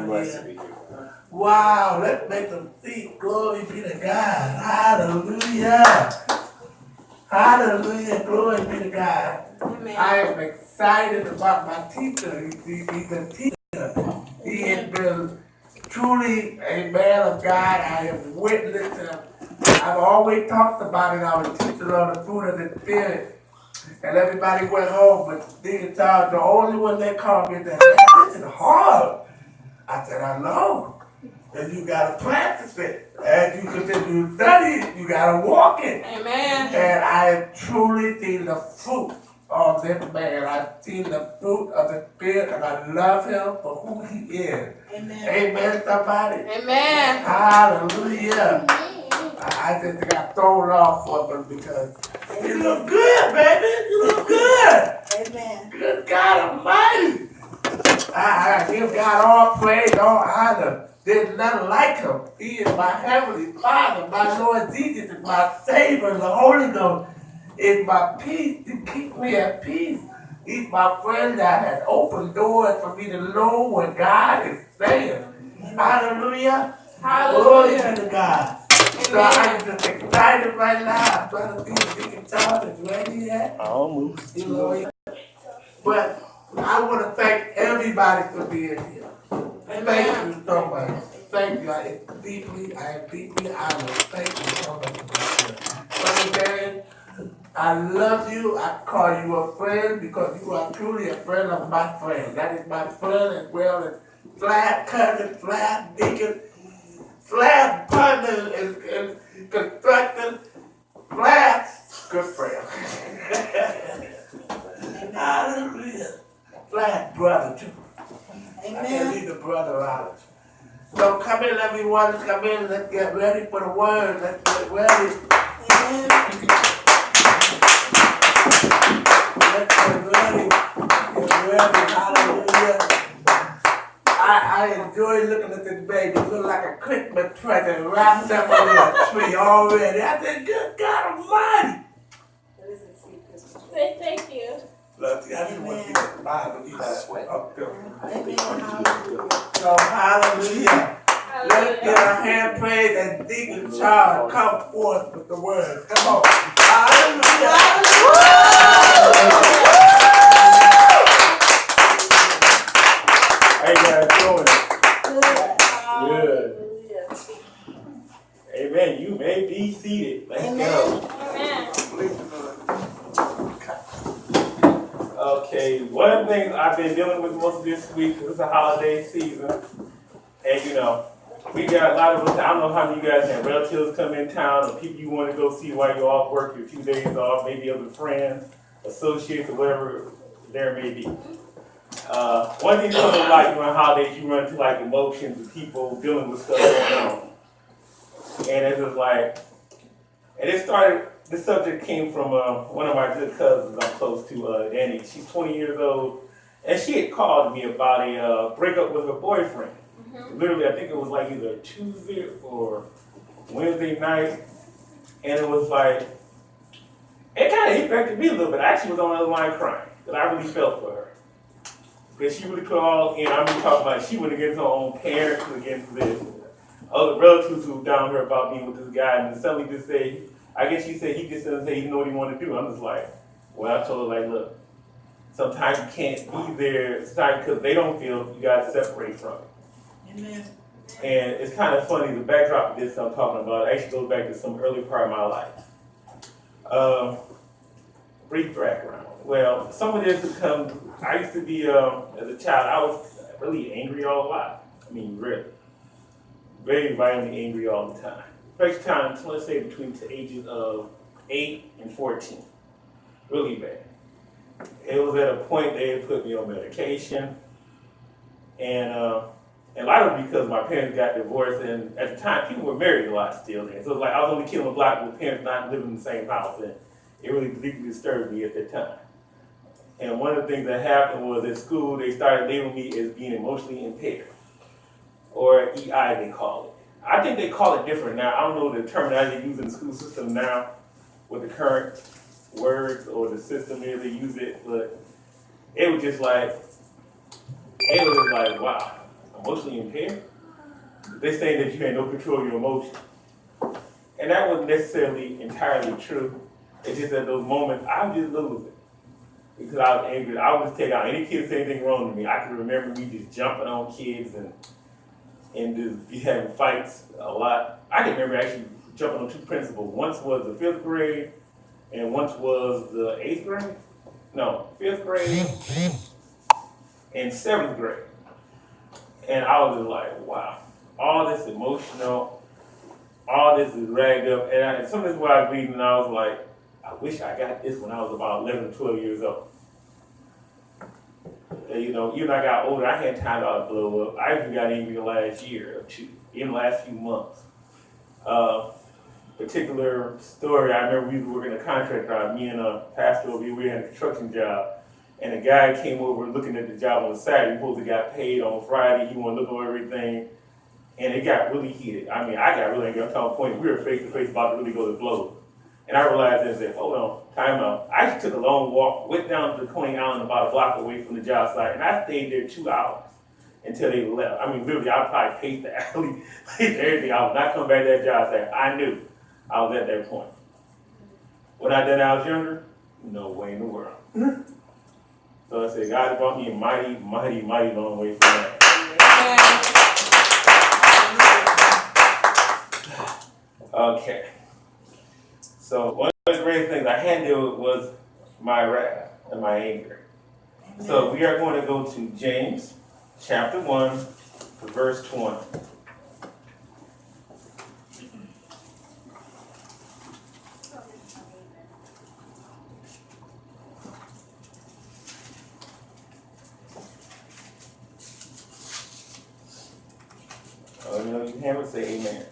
here. Wow, let's make them think. Glory be to God. Hallelujah. Hallelujah. Glory be to God. Amen. I am excited about my teacher. He's a teacher. He has been truly a man of God. I have witnessed him. I've always talked about it. I was teaching on the fruit of the Spirit. And everybody went home, but Deacon Charles, the only one that called me, said, "Man, this is hard." I said, "I know. And you got to practice it. As you continue to study it, you got to walk it." Amen. And I have truly seen the fruit of this man. I've seen the fruit of the Spirit, and I love him for who he is. Amen. Amen, somebody. Amen. Hallelujah. I just got thrown off for him because you look good, baby. You look good. Amen. Good God Almighty. I give God all praise, all honor. There's none like him. He is my heavenly Father. My Lord Jesus is my Savior. The Holy Ghost is my peace to keep me at peace. He's my friend that has opened doors for me to know what God is saying. Hallelujah. Hallelujah. Glory to God. So I'm just excited right now. I'm trying to see if Deacon Charles is ready yet. Almost. You know, but I want to thank everybody for being here. Thank you so much. Thank you. I am deeply honored. Thank you so much for being here. Brother Dan, I love you. I call you a friend because you are truly a friend of my friend. That is my friend as well as Slab cousin, Slab Deacon, Slab partner in construction, Slab good friend. Hallelujah. Slab brother too. Amen. I can leave the brother out. So come in, everyone. Come in. Let's get ready for the word. Let's get ready. Amen. Let's get ready. Get ready. Hallelujah. I enjoy looking at this baby. It looks like a Christmas present wrapped up under a tree already. I said, good God Almighty. Say thank you. Look, I just want to get the Bible. He's sweat up there. So, hallelujah. Let's get our hand praise and Deacon Charles come forth with the word. Come on. Hallelujah. How you guys doing? Good. Amen. You may be seated. Let's go. Amen. Okay, one of the things I've been dealing with most of this week, because it's a holiday season, and you know, we got a lot of us, I don't know how many of you guys have relatives come in town, or people you want to go see while you're off work, your few days off, maybe other friends, associates, or whatever there may be. One thing you know, like during holidays, you run into like emotions of people dealing with stuff going on. And it's just like, and it started, the subject came from one of my good cousins I'm close to, Danny. She's 20 years old, and she had called me about a breakup with her boyfriend. Mm-hmm. Literally, I think it was like either Tuesday or Wednesday night, and it was like, it kind of affected me a little bit. I actually was on the other line crying, because I really felt for her. Because she would have called, and I'm talking about she would have against her own parents, against this other relatives who were down here about being with this guy, and suddenly just say, I guess she said he just doesn't say he know what he want to do. I'm just like, well, I told her, like, look, sometimes you can't be there, sometimes because they don't feel you got to separate from it. Amen. And it's kind of funny, the backdrop of this I'm talking about actually goes back to some early part of my life. Brief background. Well, some of this comes, I used to be, as a child, I was really angry all the lot. I mean, really. Very violently angry all the time. First time, let's say between the ages of 8 and 14. Really bad. It was at a point they had put me on medication. And a lot of it because my parents got divorced, and at the time people were married a lot still. And so it was like I was only killing a block with parents not living in the same house, and it really deeply disturbed me at that time. And one of the things that happened was at school they started labeling me as being emotionally impaired, or EI they call it. I think they call it different now. I don't know the terminology they use in the school system now, what the current words or the system is they use it, but it was just like, wow. emotionally impaired. They say that you had no control of your emotions. And that wasn't necessarily entirely true. It's just at those moments, I would just lose it. Because I was angry. I would just take out any kid that said anything wrong to me. I can remember me just jumping on kids and just be having fights a lot. I can remember actually jumping on two principals. Once was the 5th grade, and once was the 8th grade. No, 5th grade and 7th grade. And I was just like, wow, all this emotional, all this is ragged up. And some of this what I was reading, and I was like, I wish I got this when I was about 11 or 12 years old. And, even I got older, I had time to blow up. I even got angry last year or two, in the last few months. Particular story, I remember we were working a contract job, me and a pastor over here, we had a construction job. And a guy came over looking at the job on Saturday. He supposed to got paid on Friday. He wanted to look over everything. And it got really heated. I mean, I got really angry. I'm talking point. We were face to face about to really go to blows. And I realized and said, hold on, time out. I just took a long walk, went down to the Coney Island about a block away from the job site, and I stayed there 2 hours until they left. I mean, literally, I probably paced the alley, paced everything. I was not coming back to that job site. I knew I was at that point. When I did, I was younger, no way in the world. So I said, God brought me a mighty, mighty, mighty long way from that. Okay. So one of the great things I handled was my wrath and my anger. So we are going to go to James chapter 1, verse 20. You can have it, say amen.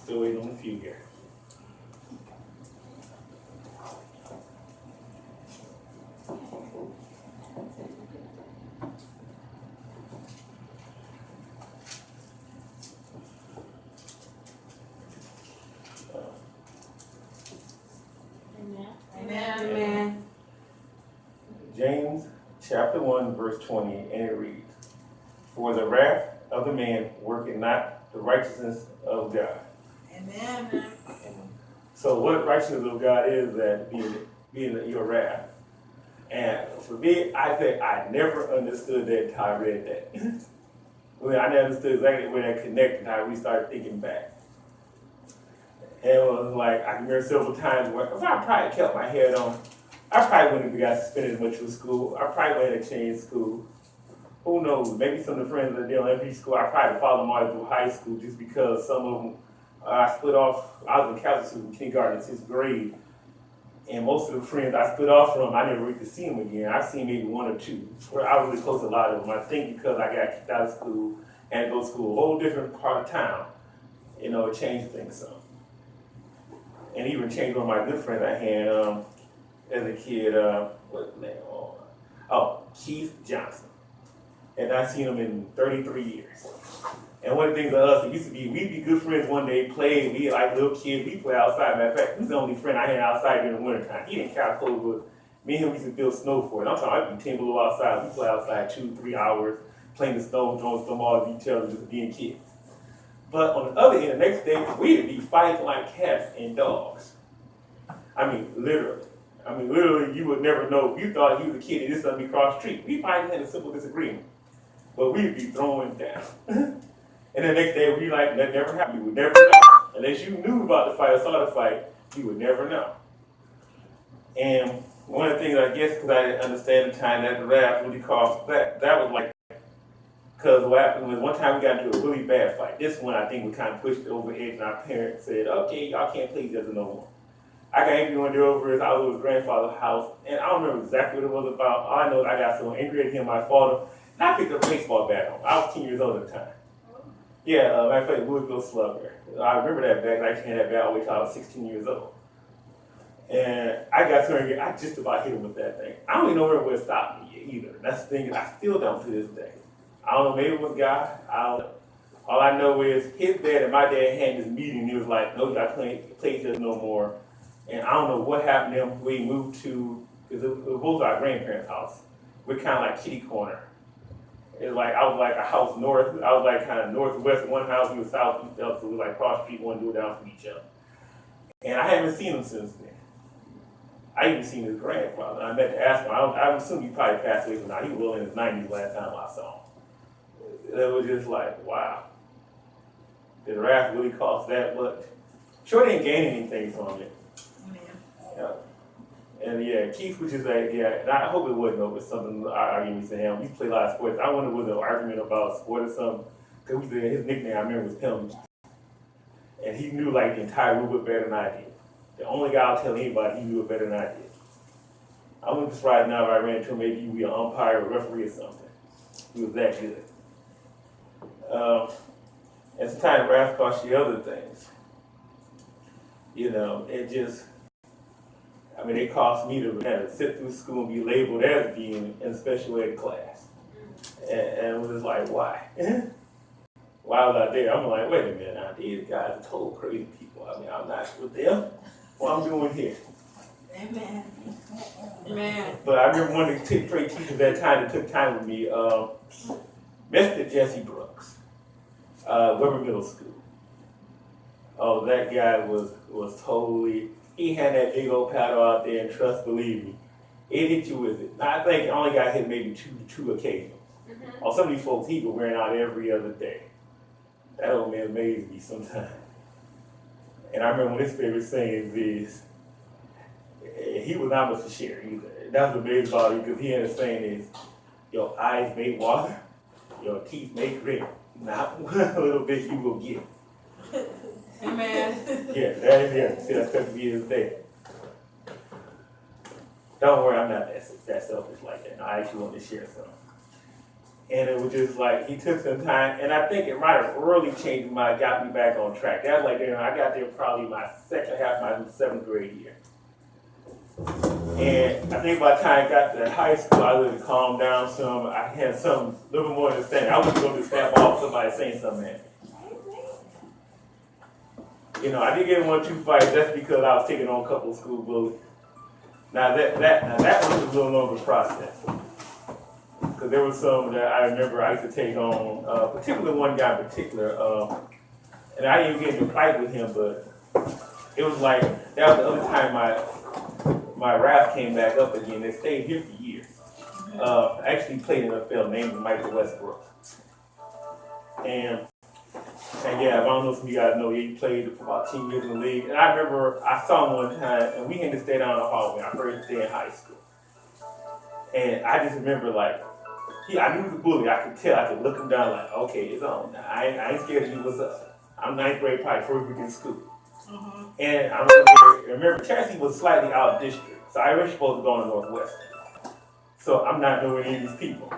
Still waiting on a few here. Amen. James chapter 1, verse 20, and it reads, for the wrath of the man worketh not the righteousness of God. Amen. So what righteousness of God is that being your wrath? And for me, I think I never understood that until I read that. I never understood exactly where that connected, how we started thinking back. And it was like, I can remember several times where if I probably kept my head on, I probably wouldn't have got suspended as much from school. I probably would have changed school. Who knows? Maybe some of the friends that did elementary school, I probably followed them all through high school just because some of them, I split off. I was in Catholic school in kindergarten and 6th grade. And most of the friends I split off from, I never really could see them again. I've seen maybe one or two. Where I was really close to a lot of them. I think because I got kicked out of school and go to school a whole different part of town, it changed things some. And even changed one of my good friends I had as a kid, what's his name? Keith Johnson. And I've seen him in 33 years. And one of the things of us, it used to be, we'd be good friends one day, play, we like little kids, we play outside. Matter of fact, he was the only friend I had outside during the wintertime. He didn't care how cold it was. Me and him used to build snow for it. I'm talking, I'd be 10 below outside. We play outside 2-3 hours, playing the snow, throwing snowballs at each other, just being kids. But on the other end, the next day, we'd be fighting like cats and dogs. I mean, literally. You would never know. You thought he was a kid and this something across the street. We might have had a simple disagreement, but we'd be throwing down. And the next day, we like, that never happened. You would never know. Unless you knew about the fight or saw the fight, you would never know. And one of the things, I guess, because I didn't understand the time that the wrath really caused that was like, because what happened was one time we got into a really bad fight. This one, I think, we kind of pushed it over the edge, and our parents said, okay, y'all can't play each other no more. I got angry one day over his, I was at his grandfather's house, and I don't remember exactly what it was about. All I know is I got so angry at him, I fought him, and I picked up a baseball bat on him. I was 10 years old at the time. Yeah, I played Louisville Slugger. I remember that bat. I actually had that bat all the way till I was 16 years old. And I got so angry, I just about hit him with that thing. I don't even know where it would stop me either. That's the thing, I still don't to this day. I don't know, maybe it was God. I don't know. All I know is his dad and my dad had this meeting. He was like, no, I can't play here no more. And I don't know what happened to them. We moved to, because it was both our grandparents' house. We're kind of like kitty corner. It's like, I was like a house north, I was like kind of northwest one house, we were southeast up, so we were like cross street, one door down from each other. And I haven't seen him since then. I even seen his grandfather. I meant to ask him, I assume he probably passed away from now. He was well in his 90s last time I saw him. It was just like, wow. Did Raph really cost that much? Sure didn't gain anything from it. Yeah. And yeah, Keith was just like, yeah, and I hope it wasn't over something arguing to him. We play a lot of sports. I wonder if it was an argument about sport or something. Because his nickname I remember was Penalty. And he knew like the entire rule book better than I did. The only guy I'll tell anybody he knew it better than I did. I wouldn't be surprised now if I ran into him, maybe he would be an umpire or referee or something. He was that good. And sometimes Raph cost you other things. You know, it just, I mean, it cost me to sit through school and be labeled as being in special ed class. And it was just like, why? Why was I there? I'm like, wait a minute, now these guys are total crazy people. I mean, I'm not with them. What I'm doing here. Amen. Amen. But I remember one of the great teachers at that time that took time with me, Mr. Jesse Brooks, Weber Middle School. Oh, that guy was totally, he had that big old paddle out there, and trust, believe me, it hit you with it. Now, I think I only got hit maybe two occasions. Mm-hmm. Or some of these folks, he was wearing out every other day. That old man amazed me sometimes. And I remember one of his favorite sayings is, he was not much to share either. That's what amazed about him, because he had a saying is, your eyes may water, your teeth may grit. Not one little bit you will get. Amen. Yeah, that is it. See, that's going to be his thing. Don't worry, I'm not that selfish like that. No, I actually want to share something. And it was just like, he took some time, and I think it might have really changed my, got me back on track. That was like, I got there probably my second half of my 7th grade year. And I think by the time I got to high school, I really calmed down some. I had some, a little bit more understanding. I wasn't going to snap off somebody saying something at me. You know, I did get in 1 or 2 fights. That's because I was taking on a couple of school bullies. Now that one was a little longer process. Because there was some that I remember I used to take on, particularly one guy in particular, and I didn't even get in a fight with him, but it was like, that was the other time my rap came back up again. They stayed here for years. I actually played in a film named Michael Westbrook. And yeah, I don't know if you guys know, he played for about 10 years in the league. And I remember I saw him one time, and we had to stay down the hall when I first day in high school. And I just remember, like, I knew he was a bully. I could tell. I could look him down like, okay, it's on now. I ain't scared of you. What's up? I'm 9th grade, probably first week in school. Mm-hmm. And I remember Chelsea was slightly out of district, so I was supposed to go on the Northwest. So I'm not knowing any of these people.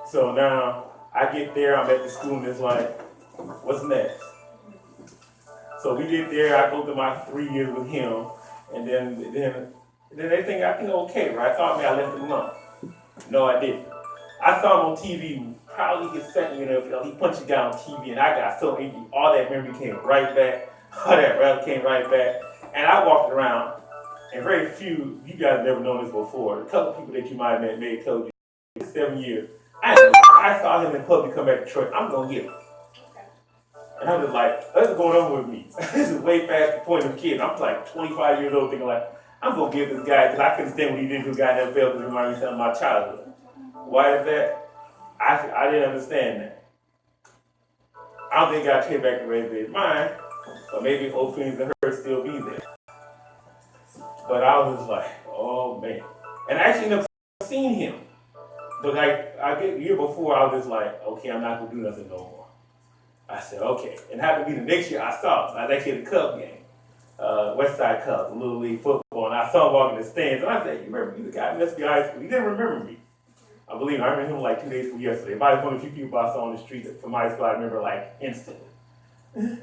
So now I get there, I'm at the school, and it's like, what's next? So we get there, I go through my 3 years with him, and then they think I think okay, right? I thought maybe I left him alone. No, I didn't. I saw him on TV, probably his second year, he punched a guy on TV, and I got so angry. All that memory came right back. All that rap came right back. And I walked around, and very few, you guys never known this before, a couple people that you might have met may have told you, 7 years, I saw him in public come back to Detroit. I'm going to get him. And I was like, what's going on with me? This is way past the point of kid. I'm like 25 years old thinking like, I'm going to give this guy, because I couldn't stand what he did to a guy that failed to remind me of my childhood. Why is that? I didn't understand that. I don't think God came back to raise his mind, but maybe old feelings and hurt still be there. But I was just like, oh man. And I actually never seen him. But like, the year before, I was just like, okay, I'm not going to do nothing no more. I said, okay. And happened to be the next year I saw him. I was actually at a Cub game. West Side Cubs, Little League football, and I saw him walking the stands, and I said, you remember, you the guy in SB High School. He didn't remember me. I remember him like 2 days from yesterday. Probably one of the few people I saw on the street from high school I remember like instantly. And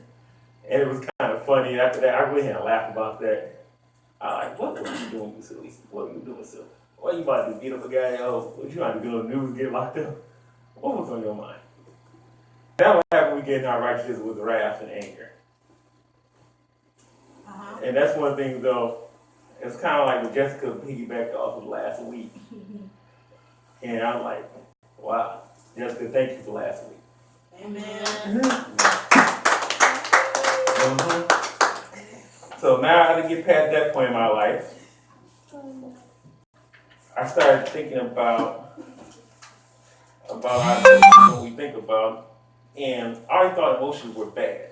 it was kind of funny. And after that, I really had a laugh about that. I like, what were you doing, you silly? What were you doing, silly? What you about to do, beat up a guy? Oh, what you about to do, news, get locked up? What was on your mind? That what happened when we get in our righteousness with wrath and anger. And that's one thing though, it's kind of like what Jessica piggybacked off of last week. And I'm like, wow, Jessica, thank you for last week. Amen. So now I had to get past that point in my life. I started thinking about what we think about, and I always thought emotions were bad.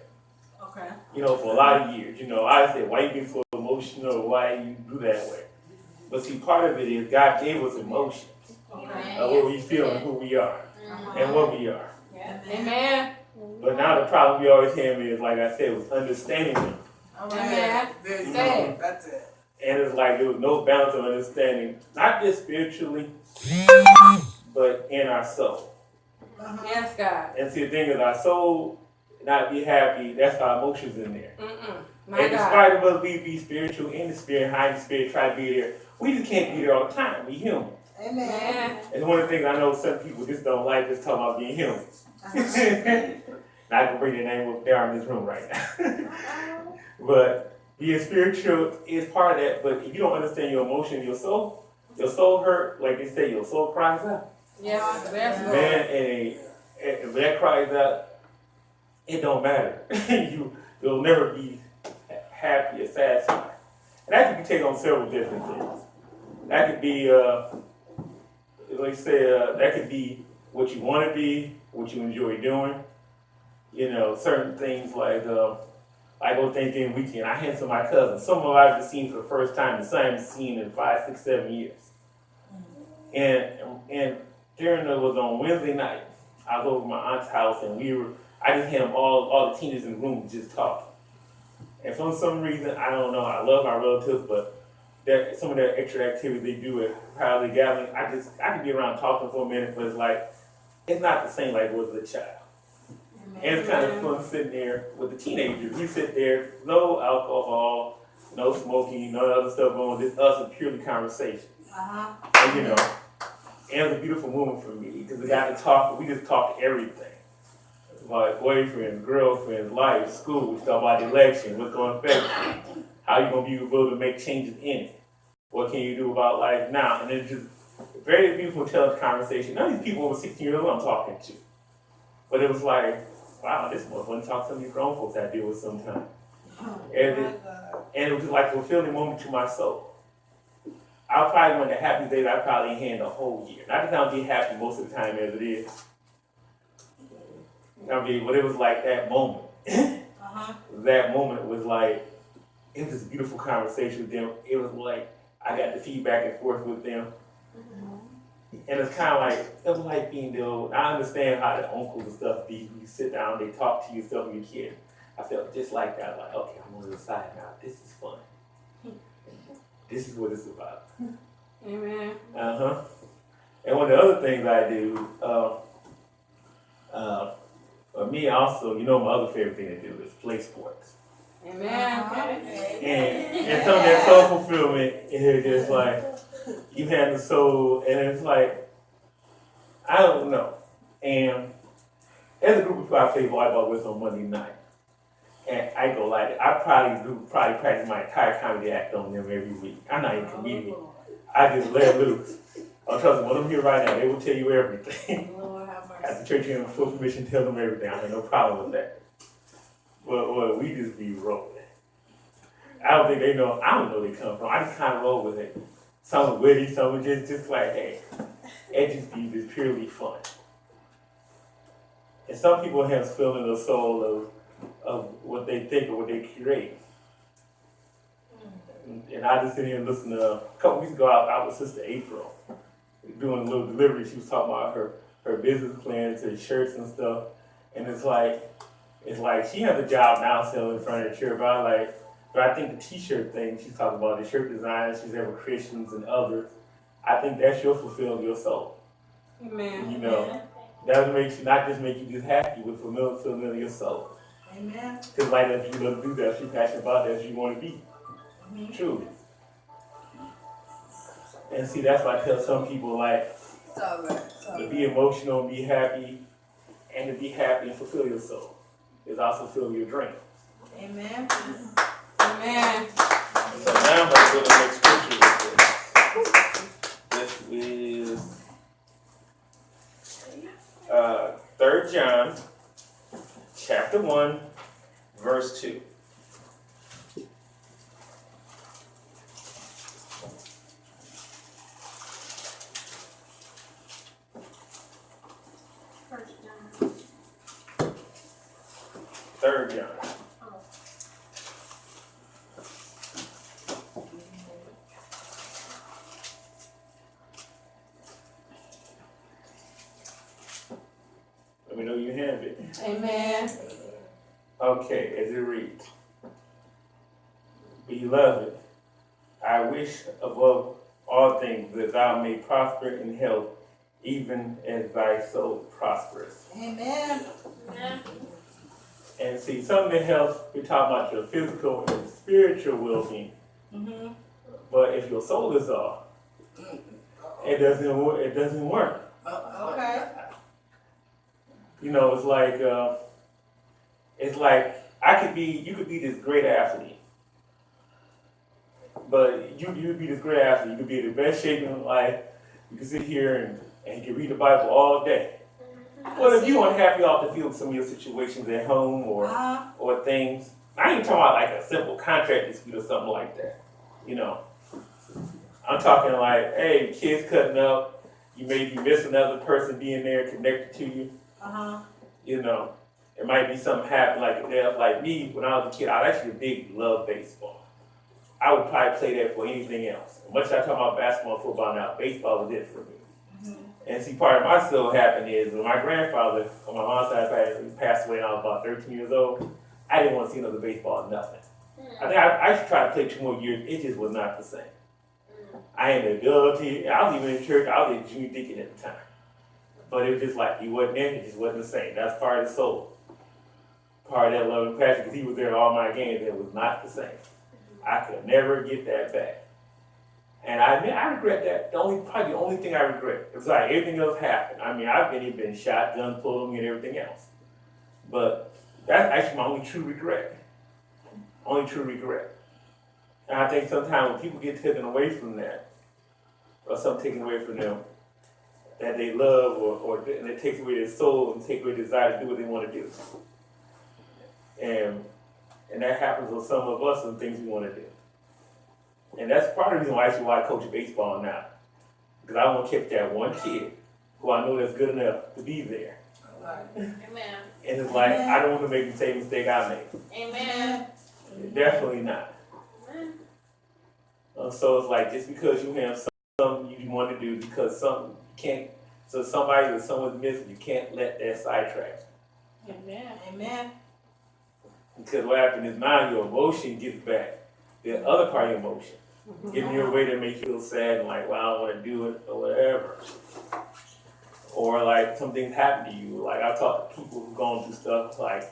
Okay. You know, for a lot of years. You know, I said, why you be so emotional? Why you do that way? But see, part of it is God gave us emotions of what we feel and who we are and what we are. Amen. But now the problem we always have is, like I said, was understanding them. Amen. That's it. And it's like there was no balance of understanding, not just spiritually, but in our soul. Yes, God. And see, the thing is, our soul not be happy, that's our emotions in there. My And God. despite of us be spiritual in the spirit, high in the spirit, try to be there, we just can't be there all the time. We human. Amen. And one of the things I know some people just don't like is talking about being human. And I can bring their name up there in this room right now. But being spiritual is part of that. But if you don't understand your emotion, your soul hurt, like they say, your soul cries out. Yes, yes, Lord. Man, and if that cries out, it don't matter. You'll never be happy or satisfied. And that can be taken on several different things. That could be, like I said, that could be what you want to be, what you enjoy doing. You know, certain things like I go Thanksgiving weekend. I had some of my cousins. Some of them I've seen for the first time, the same scene in 5, 6, 7 years. And during it was on Wednesday night. I was over at my aunt's house, and I just had them all the teenagers in the room just talking. And for some reason, I don't know, I love my relatives, but some of their extra activities they do at Proudly Gathering, I can be around talking for a minute, but it's like, it's not the same like it was as a child. And it's kind of fun sitting there with the teenagers. We sit there, no alcohol, no smoking, no other stuff going on, just us and purely conversation. And you know, and it was a beautiful moment for me because we got to talk, we just talked everything. About boyfriends, girlfriends, life, school, we talk about the election, what's going to affect you, how you going to be able to make changes in it. What can you do about life now? And it's just a very beautiful, intelligent conversation. None of these people over 16 years old I'm talking to. But it was like, wow, this was fun to talk to some of these grown folks I deal with sometimes. And it was just like a fulfilling moment to my soul. I probably one of the happiest days I probably had the whole year. Not that I'll be happy most of the time as it is. I mean, but it was like that moment. That moment was like, it was a beautiful conversation with them. It was like, I got the feedback and forth with them. And it's kind of like, it was like being the old, I understand how the uncles and stuff be. You sit down, they talk to you, stuff when you're a kid. I felt just like that. Like, okay, I'm on the side now. This is fun. This is what it's about. Amen. And one of the other things I do, for me also, you know, my other favorite thing to do is play sports. Amen. And some of that soul fulfillment is just like, you have the soul, and it's like, I don't know. And there's a group of people I play volleyball with on Monday night. And I go like, I probably practice my entire comedy act on them every week. I'm not even a comedian. I just let loose. Oh, trust me, when I'm here right now, they will tell you everything. At the church, you have full permission to tell them everything. I have no problem with that. But we just be rolling. I don't think they know, I don't know where they come from. I just kind of roll with it. Some witty, some just like, hey, it just be just purely fun. And some people have this feeling of soul of what they think or what they create. And I just sit here and listen to, a couple weeks ago, I was Sister April doing a little delivery. She was talking about her business plans, her shirts and stuff. And it's like she has a job now selling furniture, but I think the t-shirt thing she's talking about, the shirt design, she's ever Christians and others, I think that's your fulfilling your soul. Amen. You know, that makes you not just make you just happy, but fulfilling your soul. Amen. Because like that, you love to do that, she's passionate about that, you want to be. Truly. And see, that's why I tell some people like, to be emotional, be happy, and to be happy and fulfill your soul is also fulfill your dream. Amen. Amen. So now I'm going to go to the next scripture with this. This is 3 John chapter 1, verse 2. First John. 3 John. Let me know you have it. Amen. Okay, as it reads. Beloved, I wish above all things that thou may prosper in health, even as thy soul prospers. Amen. Amen. And see, some of the health, we talk about your physical and spiritual well-being. Mm-hmm. But if your soul is off, it doesn't work. Okay. You know, it's like you could be this great athlete. But you'd be this great athlete. You could be in the best shape in life. You can sit here and you can read the Bible all day. Well, if you unhappy off the field with some of your situations at home or things, I ain't talking about like a simple contract dispute or something like that. You know, I'm talking like, hey, kids cutting up, you may be missing another person being there connected to you. You know, it might be something happen like me when I was a kid. I actually love baseball. I would probably play that for anything else. Much as I talk about basketball, football now, baseball was it for me. And see, part of my soul happened is when my grandfather, on my mom's side, he passed away when I was about 13 years old. I didn't want to see another baseball, nothing. I think I should try to play 2 more years. It just was not the same. I had the ability. I was even in church. I was a junior deacon at the time. But it was just like, he wasn't there. It just wasn't the same. That's part of the soul. Part of that love and passion, because he was there at all my games. It was not the same. I could never get that back. And I regret that. Probably the only thing I regret. It was like everything else happened. I mean, I've been shot, gun pulled on me, and everything else. But that's actually my only true regret. Only true regret. And I think sometimes when people get taken away from that, or something taken away from them that they love, and it takes away their soul and takes away their desire to do what they want to do. And that happens with some of us and things we want to do. And that's part of the reason why I coach baseball now. Because I want to keep that one kid who I know that's good enough to be there. Amen. And it's like, I don't want to make the same mistake I made. Amen. Definitely not. So it's like, just because you have something you want to do, because something you can't, so somebody or someone's missing, you can't let that sidetrack. Amen. Amen. Because what happens is now your emotion gets back. The other part of your emotion. Giving you a way to make you feel sad and like, well, I don't want to do it or whatever. Or like something happened to you. Like I've talked to people who've gone through stuff like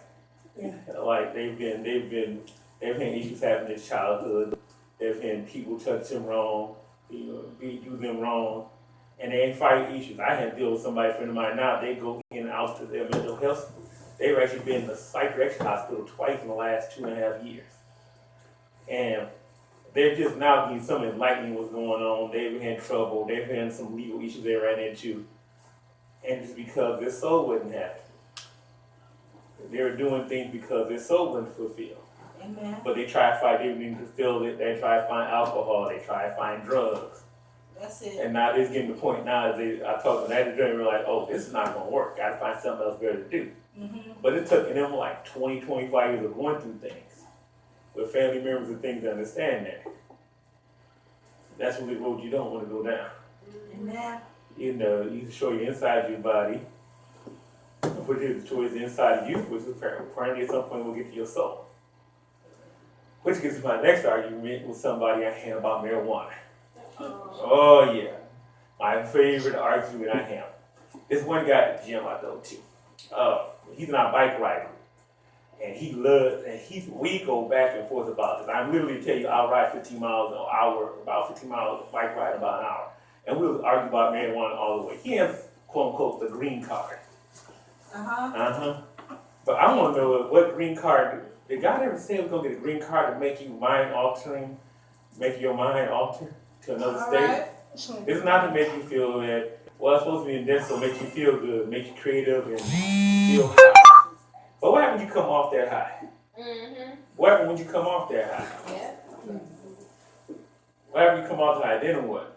they've had issues happen in childhood. They've had people touch them wrong, do them wrong, and they ain't fighting issues. I had to deal with somebody, friend of mine now. They go in and out to their mental health. They've actually been in the psychiatric hospital twice in the last 2.5 years, and they're just now getting some enlightening what's going on. They've had trouble. They've had some legal issues they ran into, and it's because their soul wasn't happy. They were doing things because their soul wasn't fulfilled. Amen. But they try to find everything to fill it. They try to find alcohol. They try to find drugs. That's it. And now it's getting to the point now. I talked to them at the dream. We're like, oh, this is not going to work. Got to find something else better to do. But it took them like 20, 25 years of going through things with family members and things to understand that. That's what the road you don't want to go down. Amen. You know, you can show you inside your body, which is towards the inside of you, which is apparently at some point will get to your soul. Which gets to my next argument with somebody I had about marijuana. Oh yeah, my favorite argument I have. This one guy at the gym I go to. He's not a bike rider, and we go back and forth about this. I literally tell you, I'll ride 15 miles an hour, about 15 miles bike ride about an hour, and we'll argue about marijuana all the way. He has quote unquote the green card. But I want to know what green card, did God ever say we're going to get a green card to make you mind altering, make your mind alter to another state? It's not to make you feel that, well, it's supposed to be in this, so make you feel good, make you creative and feel high. But what happens when you come off that high? What happens when you come off that high? Yeah. What happens when you come off that high? Then what?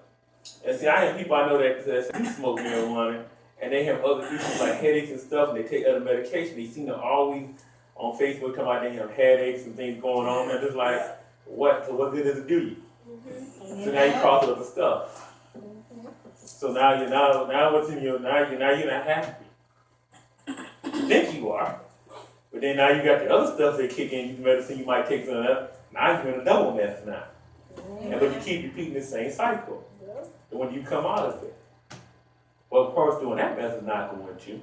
And see, I have people I know that do smoke marijuana, and they have other issues like headaches and stuff, and they take other medication. They seem to always on Facebook talking about they have headaches and things going on, and it's like, what? So what good does it do you? So now you cause other stuff. So now what's in your now you're not happy. You think you are, but then now you got the other stuff that kick in. You medicine you might take some of that. Now you're in a double mess now, and but you keep repeating the same cycle. And when you come out of it, well, of course, doing that mess is not going to.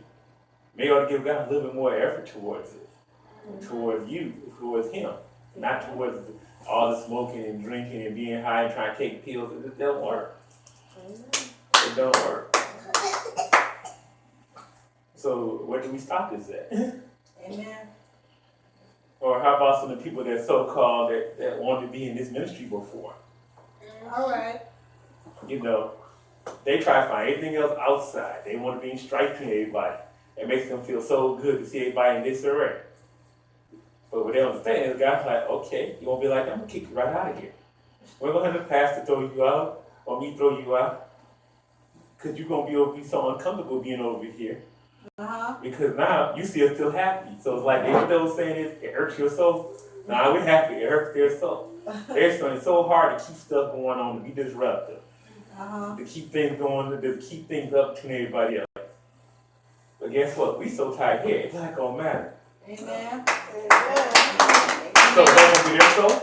Maybe you ought to give God a little bit more effort towards it, towards you, towards Him, not towards all the smoking and drinking and being high and trying to take pills. It doesn't work. It don't work. So where do we stop this at? Amen. Or how about some of the people that so-called that wanted to be in this ministry before? All right. You know, they try to find anything else outside. They want to be in strife to everybody. It makes them feel so good to see everybody in disarray. But what they don't understand is God's like, okay, you won't be like, I'm going to kick you right out of here. We're going to have the pastor throw you out or me throw you out. Because you're going to be so uncomfortable being over here. Because now you see us still happy. So it's like, even though saying it hurts your soul, now we're happy, it hurts their soul. They're trying so hard to keep stuff going on, to be disruptive. To keep things going, to keep things up to everybody else. But guess what? We so tight here, it's not going to matter. Amen. So that's going to be their soul?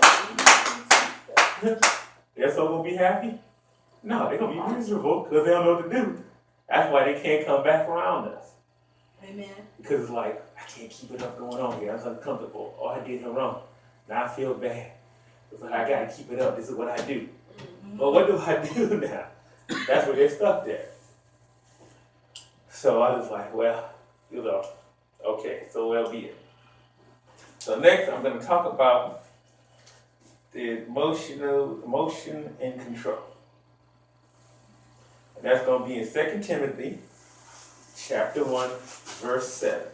Their soul going to be happy? No, they're going to be miserable because they don't know what to do. That's why they can't come back around us. Amen. Because it's like, I can't keep it up going on here. I'm uncomfortable. Oh, I did it wrong. Now I feel bad. It's like, I got to keep it up. This is what I do. But what do I do now? That's where they're stuck there. So I was like, well, you know, okay, so well be it. So next I'm going to talk about the emotion and control. And that's going to be in 2 Timothy chapter 1, verse 7.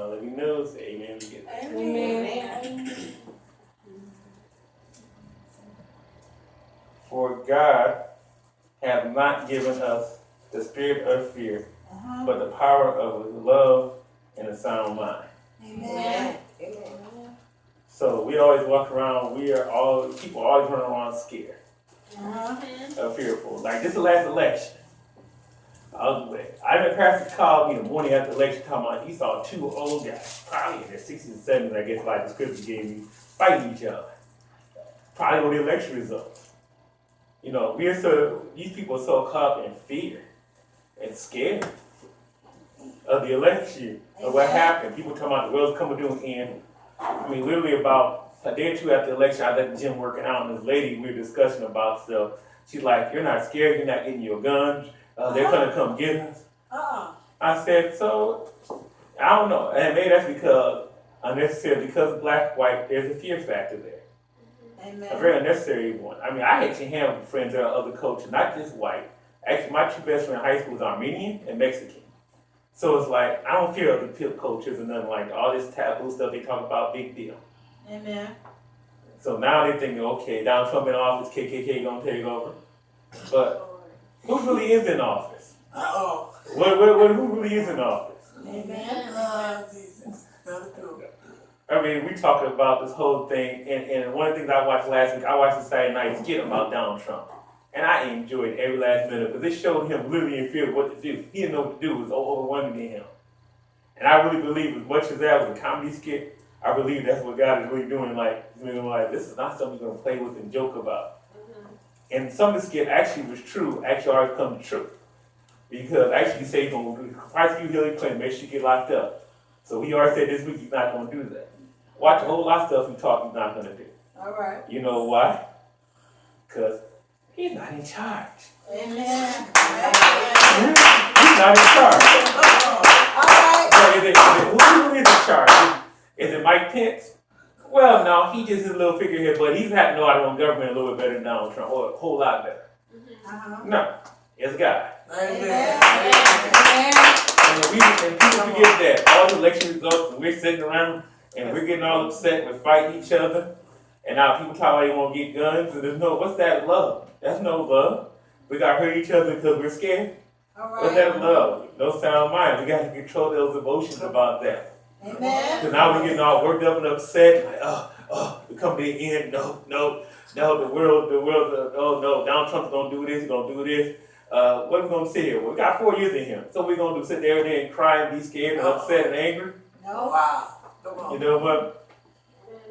Let me know, say amen. We get that. Amen. For God hath not given us the spirit of fear, but the power of love and a sound mind. Amen. So we always walk around, people always run around scared, fearful. Like this is the last election. I remember Pastor called me the morning after the election talking about he saw two old guys, probably in their 60s and 70s, I guess, like the scripture gave me, fighting each other. Probably on the election results. You know, these people are so caught up in fear and scared of the election, of what happened. People talking about the world's coming to an end. I mean, literally about a day or two after the election, I was at the gym working out, and this lady, we were discussing about stuff. She's like, you're not scared, you're not getting your guns. They're going to come get us. I said, so, I don't know. And maybe that's because, unnecessarily, because of black, white, there's a fear factor there. Amen. A very unnecessary one. I mean, I actually have friends that are other cultures, not just white. Actually, my two best friends in high school is Armenian and Mexican. So it's like, I don't fear other cultures and nothing like that. All this taboo stuff they talk about, big deal. Amen. So now they're thinking, okay, Donald Trump in office, KKK gonna take over. But who really is in office? Who really is in office? Amen. I mean, we talking about this whole thing, and one of the things I watched last week, I watched the Saturday night skit about Donald Trump. And I enjoyed every last minute because it showed him literally in fear of what to do. He didn't know what to do. It was overwhelming to him. And I really believe as much as that was a comedy skit, I believe that's what God is really doing. Like, this is not something you're gonna play with and joke about. And some of the skit actually was true. Actually, already come true. Because actually, he said he's gonna prosecute Hillary Clinton, make sure she get locked up. So he already said this week he's not gonna do that. Watch a whole lot of stuff he talked he's not gonna do. All right. You know why? Because he's not in charge. Amen. He's not in charge. All right. So who is in charge? Is it Mike Pence? Well, no, he just is a little figurehead, but he's had to know how to run government a little bit better than Donald Trump, or a whole lot better. No, it's God. Amen. And people forget that. All the election results, and we're sitting around and we're getting all upset, we're fighting each other, and now people talk like they want to get guns, and there's no, what's that love? That's no love. We got to hurt each other because we're scared. All right. What's that love? No sound mind. We got to control those emotions about that. Amen. Because now we're getting all worked up and upset. Like, we come to the end. No, the world, oh no, Donald Trump's going to do this, he's going to do this. What are we going to sit here? Well, we got 4 years in him. So we're going to sit there and cry and be scared and upset and angry? No. Wow. Come on. You know what?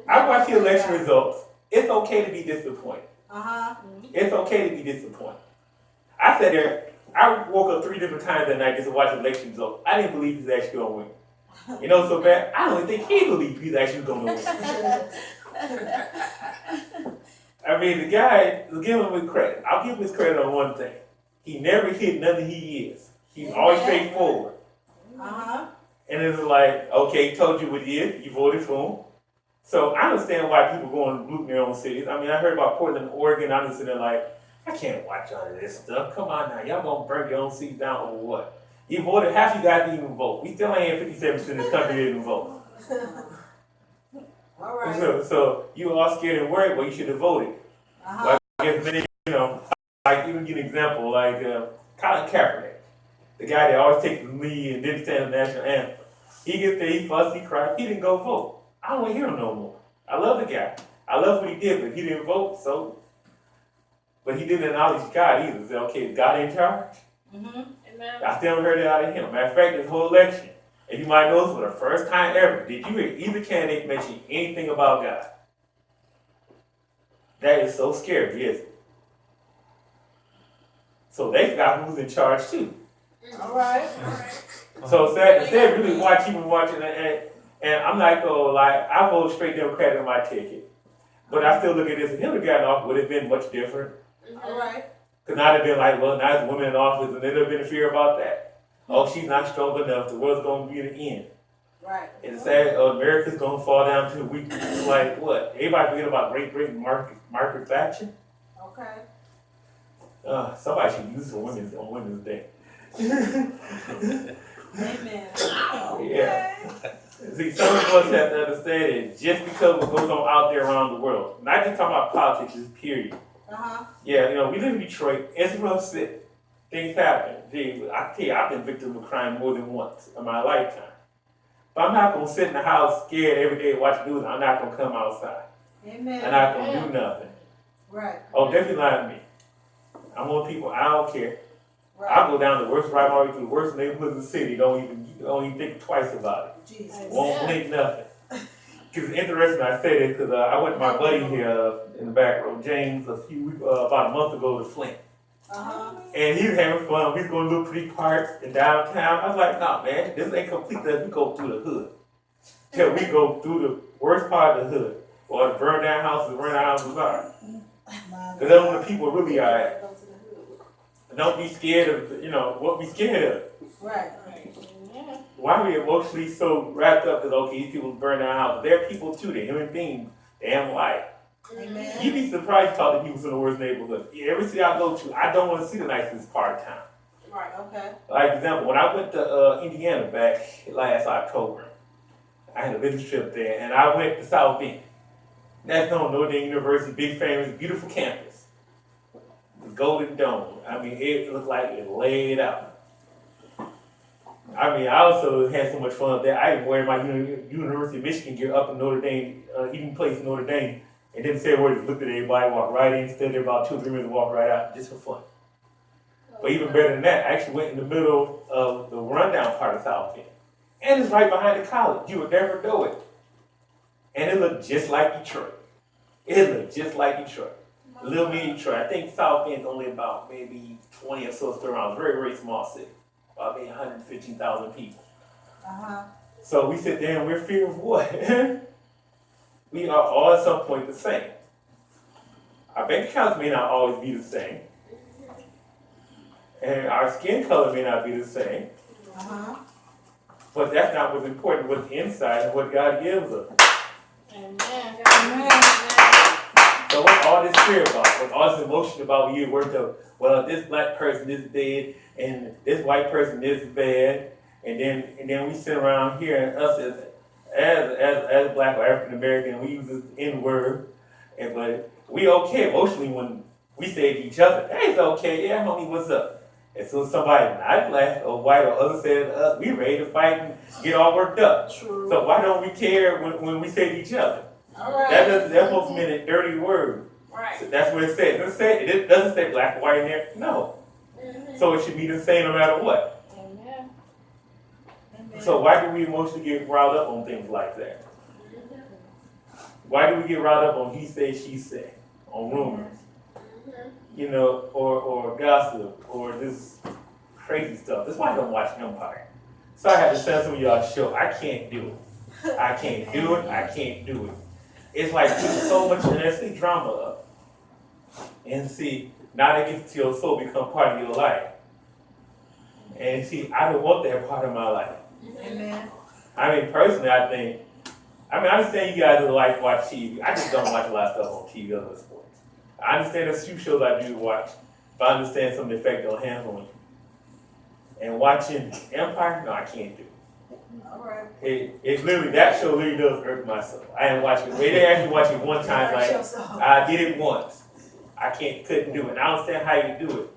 I watch the election results. It's okay to be disappointed. It's okay to be disappointed. I sat there, I woke up 3 different times that night just to watch the election results. I didn't believe he's actually going to win. You know, so bad, I don't even think he believes he's actually going to win. I mean, the guy, give him his credit. I'll give him his credit on one thing. He never hid nothing he is. He's always straightforward. And it's like, okay, told you what he is, you voted for him. So I understand why people go and loot in their own cities. I mean, I heard about Portland, Oregon, I'm just sitting there like, I can't watch all of this stuff. Come on now, y'all gonna burn your own cities down or what? You voted, half you guys didn't even vote. We still ain't 57% of this country didn't vote. All right. So you all scared and worried, well, you should have voted. Well, I guess many, like even give an example, like Colin Kaepernick, the guy that always takes the lead and didn't stand the national anthem. He gets there, he fussed, he cried, he didn't go vote. I don't want to hear him no more. I love the guy. I love what he did, but he didn't vote, so. But he didn't acknowledge God either. Say, okay, is God in charge? I still haven't heard it out of him. Matter of fact, this whole election, and you might notice for the first time ever, did you hear either candidate mention anything about God? That is so scary, isn't it? So they forgot who was in charge too. All right. So instead really watching, and I'm not gonna lie, I vote straight Democrat on my ticket. But I still look at this, if Hillary got off, would it have been much different? All right. Because now they've been like, well, now it's women in office, and they'd have been a fear about that. Oh, she's not strong enough, the world's gonna be the end. Right. And sad, America's gonna fall down to weak. Like what? Everybody forget about Great Britain, Margaret Thatcher? Okay. Somebody should use on Women's Day. Amen. Yeah. See, some of us have to understand that just because what goes on out there around the world, not just talking about politics, just period. Yeah, we live in Detroit. It's real sick. Things happen. Gee, I tell you, I've been victim of crime more than once in my lifetime. But I'm not going to sit in the house scared every day and watch news. I'm not going to come outside. Amen. I'm not going to do nothing. Right. Oh, definitely not me. I'm one of people, I don't care. Right. I'll go down the worst right all the way to the worst neighborhoods of the city. Don't even think twice about it. Jesus. Won't blink nothing. Because it's interesting I say this because I went with my buddy here in the back row, James, about a month ago to Flint. And he was having fun. We was going to little pretty parks in downtown. I was like, nah, man, this ain't complete unless we go through the hood. Till we go through the worst part of the hood. Or the burned down houses are. Because that's when the people really are at. Don't be scared of, what we scared of. Right. Why are we emotionally so wrapped up because, okay, these people burn their houses? They're people too, they're human beings. Damn life. Amen. You'd be surprised to talk to people from the worst neighborhood. Every city I go to, I don't want to see the nicest part of town. Right, okay. Like, for example, when I went to Indiana back last October, I had a business trip there, and I went to South Bend. That's known, Notre Dame University, big famous, beautiful campus. The Golden Dome. I mean, it looked like it laid out. I mean, I also had so much fun up there. I even wear my University of Michigan gear up in Notre Dame, Eden Place, Notre Dame, and didn't say a word, just looked at everybody, walked right in, stood there about 2 or 3 minutes, walked right out, just for fun. But even better than that, I actually went in the middle of the rundown part of South Bend. And it's right behind the college. You would never know it. And it looked just like Detroit. It looked just like Detroit. Little mini Detroit. I think South Bend's only about maybe 20 or so square miles. Very, very small city. About maybe 115,000 people. So we sit there and we're fear of what? We are all at some point the same. Our bank accounts may not always be the same. And our skin color may not be the same. But that's not what's important. What's inside and what God gives us. Amen. So what's all this fear about? What's all this emotion about you worked up? Well, this black person is bad, and this white person is bad, and then we sit around here and us as black or African American, we use this N word, but we okay emotionally when we say to each other, "Hey, it's okay, yeah, homie, what's up?" And so somebody not black or white or other says to us, we ready to fight and get all worked up. True. So why don't we care when we say to each other? All right. That's supposed to mean a dirty word. Right. So that's what it says. It doesn't say black or white in there. No. So it should be the same no matter what. Amen. So why do we emotionally get riled up on things like that? Why do we get riled up on he said, she said, on rumors? You know, or gossip, or this crazy stuff. That's why I don't watch Empire. So I had to send some of y'all show. I can't do it. I can't do it. I can't do it. It's like there's so much unnecessary drama up. And see, now that gets to your soul become part of your life. And see, I don't want that part of my life. Amen. I mean, personally, I understand you guys like watch TV. I just don't watch a lot of stuff on TV other than sports. I understand there's few shows I do watch, but I understand some of the effect it'll have on you. And watching Empire, no, I can't do it. All right. It literally, that show literally does hurt myself. I didn't watch it. They actually watch it one time, like, I did it once. Couldn't do it. And I understand how you do it.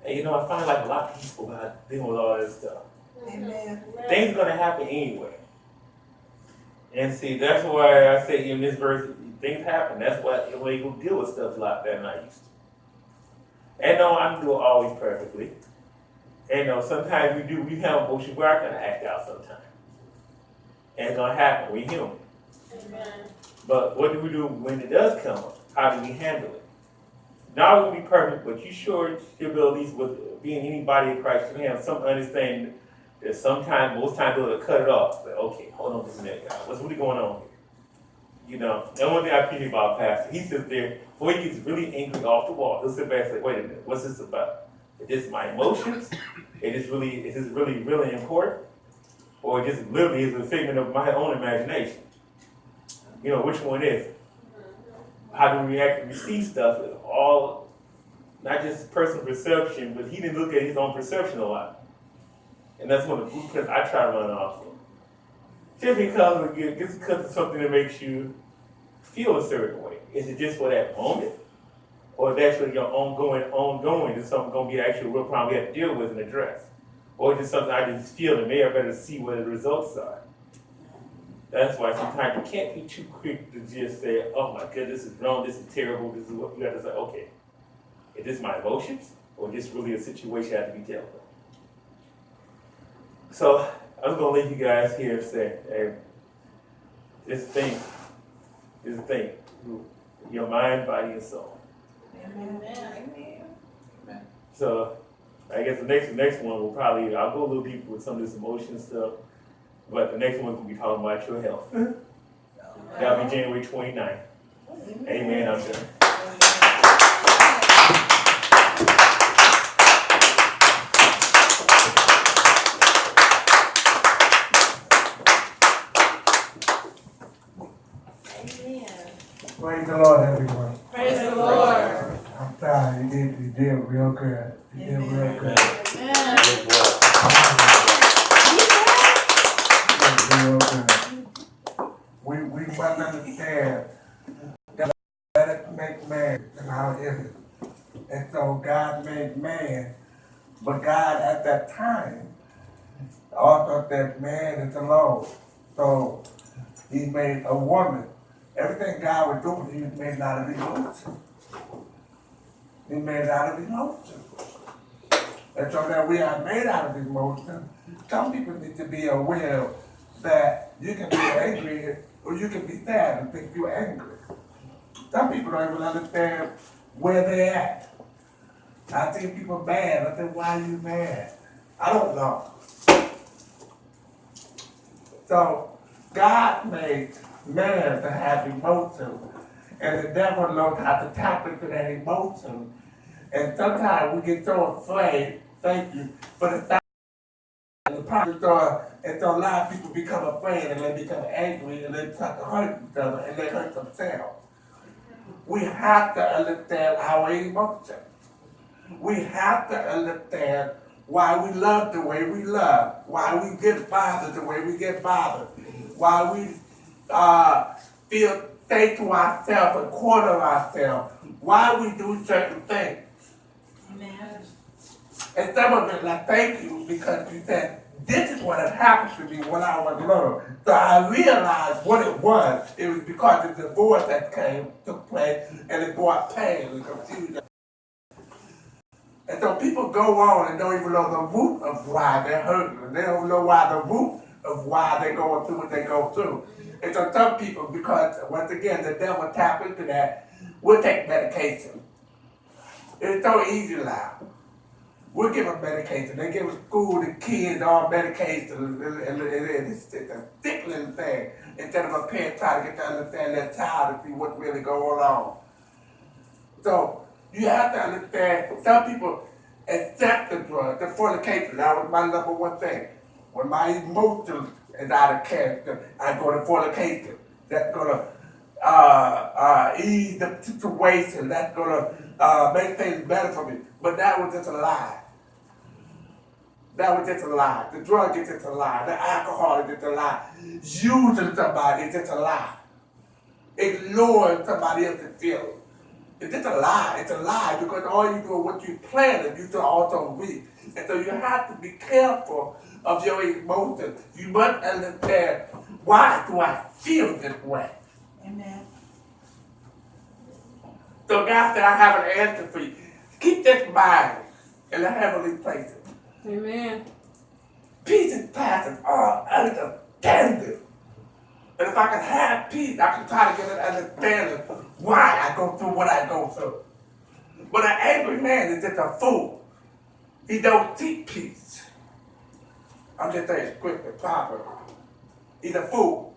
And you know, I find like a lot of people about dealing with all this stuff. Amen. Things are gonna happen anyway. And see, that's why I say in this verse, things happen. That's why you're able to deal with stuff a lot better than I used to. And no, I don't do it always perfectly. And no, sometimes we have emotions, we are gonna act out sometimes. And it's gonna happen, we're human. Amen. But what do we do when it does come up? How do we handle it? Not going to be perfect, but you sure should be at least with being anybody in Christ, you have some understanding that sometimes, most times, they'll cut it off. Like, okay, hold on just a minute, guys. What's really going on here? You know, and one thing I appreciate about Pastor, he sits there, before he gets really angry off the wall, he'll sit back and say, wait a minute, what's this about? Is this my emotions? Is this really important? Or is this literally is a figment of my own imagination? You know, which one is it? How do we react and receive stuff? All, not just personal perception, but he didn't look at his own perception a lot. And that's one of the blueprints I try to run off of. Just because it's something that makes you feel a certain way. Is it just for that moment? Or is it actually your ongoing, is something going to be an actual real problem we have to deal with and address? Or is it something I just feel and maybe I better see what the results are? That's why sometimes you can't be too quick to just say, oh my goodness, this is wrong, this is terrible, this is what you got to say, okay. Is this my emotions? Or is this really a situation I have to be dealt with? So I'm going to leave you guys here and say, hey, just think, your mind, body, and soul. Amen. So I guess the next one will probably, I'll go a little deeper with some of this emotion stuff, but the next one will be talking about your health. That'll be January 29th. Amen, I'm sure. Praise the Lord, everyone. Praise the Lord. I'm tired. You did real good. You did real good. Amen. You did real good. We must understand that let it make man and how is it. And so God made man, but God at that time also that man is alone. So he made a woman. Everything God was doing, he made out of emotion. He made out of emotion. And so that we are made out of emotion, some people need to be aware that You can be angry or you can be sad and think you're angry. Some people don't even understand where they're at. I think people mad. I think, why are you mad? I don't know. So God made man to have emotions, and the devil knows how to tap into that emotion. And sometimes we get so afraid, thank you, for the fact and the problem. So a lot of people become afraid and they become angry and they try to hurt each other and they hurt themselves. We have to understand our emotions. We have to understand why we love the way we love, why we get bothered the way we get bothered, why we feel safe to ourselves and corner ourselves, why we do certain things. Amen. And some of it, like, thank you, because you said, this is what had happened to me when I was little. So I realized what it was. It was because of the divorce that took place, and it brought pain and confusion. And so people go on and don't even know the root of why they're hurting. They don't know why the root of why they're going through what they go through. And so some people, because once again, the devil tap into that, will take medication. It's so easy now. We'll give them medication. They give school, the kids, all medication. And it's a tickling thing. Instead of a parent trying to get to understand their child to see what's really going on. So you have to understand, some people accept the drug, the fornication. That was my number one thing. When my emotions is out of character, I go to fornication. That's gonna ease the situation. That's gonna make things better for me. But that was just a lie. That was just a lie. The drug is just a lie. The alcohol is just a lie. Using somebody is just a lie. Ignoring somebody else's feelings. It's just a lie. It's a lie because all you do is what you planted, you do also reap. And so you have to be careful of your emotions. You must understand, why do I feel this way? Amen. So God said, I have an answer for you. Keep this mind in the heavenly places. Amen. Peace is passing all understanding. And if I can have peace, I can try to get an understanding why I go through what I go through. But an angry man is just a fool. He don't seek peace. I'm just saying scripture proper. He's a fool.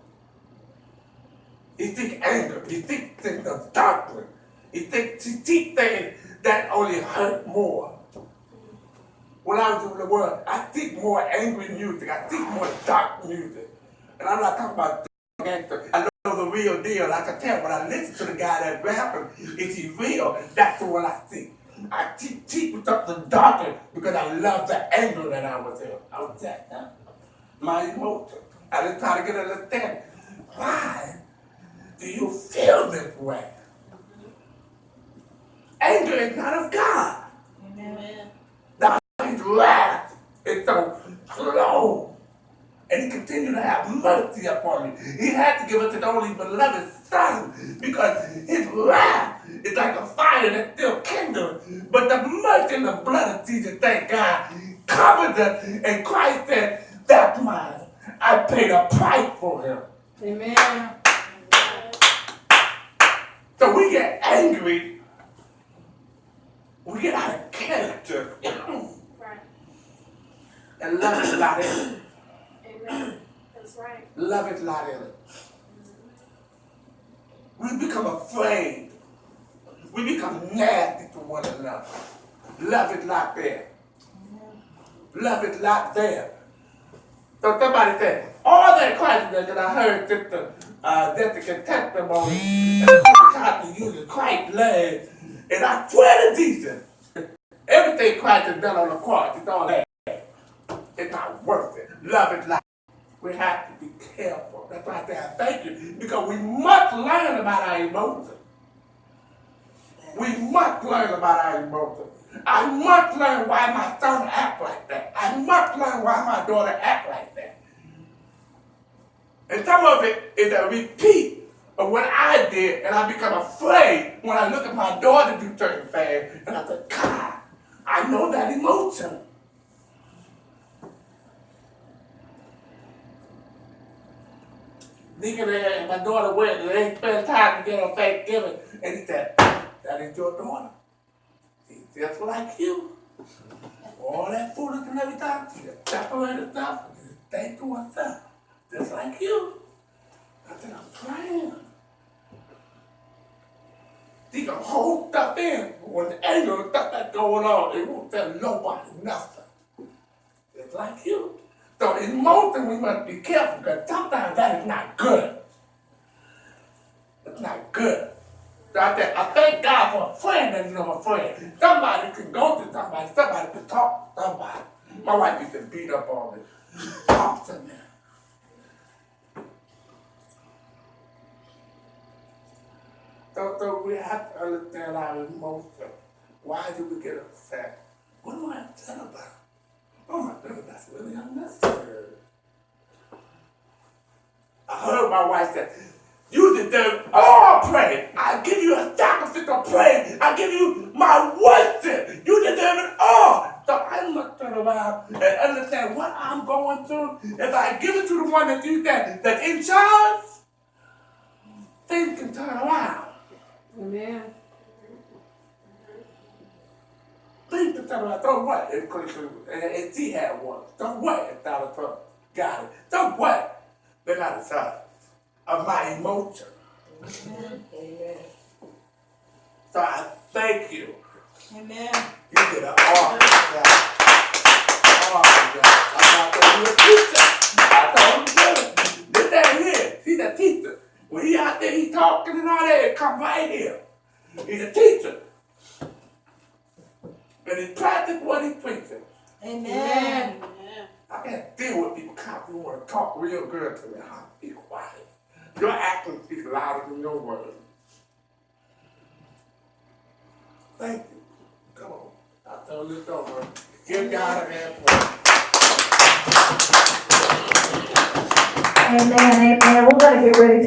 He seeks anger. He seeks things of darkness. He seeks things that only hurt more. When I was in the world, I seek more angry music. I seek more dark music. And I'm not talking about gangster. I know the real deal. I can tell when I listen to the guy that's rapping, is he real? That's the one I see. I teach with something darker because I love the anger that I was in. I was that down. My emotion. I didn't try to get an understanding. Why do you feel this way? Anger is not of God. Amen. His wrath is so slow. And he continued to have mercy upon me. He had to give us his only beloved son because his wrath is like a fire that still kindles. But the mercy and the blood of Jesus, thank God, covers us. And Christ said, that's mine. I paid a price for him. Amen. So we get angry. We get out of character. Right. And love is not in it. Amen. That's right. Love is not in it. We become afraid. We become nasty to one another. Love is not there. Love is not there. So somebody said, all that Christ that I heard Sister Jessica's testimony, and the tried to use it, Christ love, and I swear to Jesus, everything Christ has done on the cross, it's all that. It's not worth it. Love is not. We have to be careful. That's why I say I thank you, because we must learn about our emotions. We must learn about our emotions. I must learn why my son acts like that. I must learn why my daughter acts like that. And some of it is a repeat of what I did, and I become afraid when I look at my daughter do certain things, and I say, God, I know that emotion. Deacon and my daughter went and they spent time together on Thanksgiving. And he said, that is your daughter. She's just like you. All that foolish and everything, she just separated stuff and just think to herself. Just like you. I said, I'm praying. She can hold stuff in. When the anger and stuff that's going on, it won't tell nobody nothing. Just like you. So emotion, we must be careful because sometimes that is not good. It's not good. So I thank God for a friend that is a friend. Somebody can go to somebody can talk to somebody. My wife used to beat up on me. Talk to me. So we have to understand our emotions. Why do we get upset? What am I upset about? Oh my goodness, that's really unnecessary. I heard my wife say, you deserve all praise. I give you a sacrifice of praise. I give you my worship. You deserve it all. So I must turn around and understand what I'm going through. If I give it to the one that's in charge, things can turn around. Amen. Things can turn around. So what if she had one? So what if Donald Trump got it? So what? They're not a side of my emotion. Amen. So I thank you. Amen. You did an awesome job. Awesome job. I thought you were a teacher. I told him, this ain't here. He's a teacher. When he out there, he talking and all that, come right here. He's a teacher. And he practices what he preaches. Amen. I can't deal with people who want to talk real good to me. I'll be quiet. Your actions speak louder than your words. Thank you. Come on. I'll turn this over. Give God a hand for it. Amen, amen. We're going to get ready to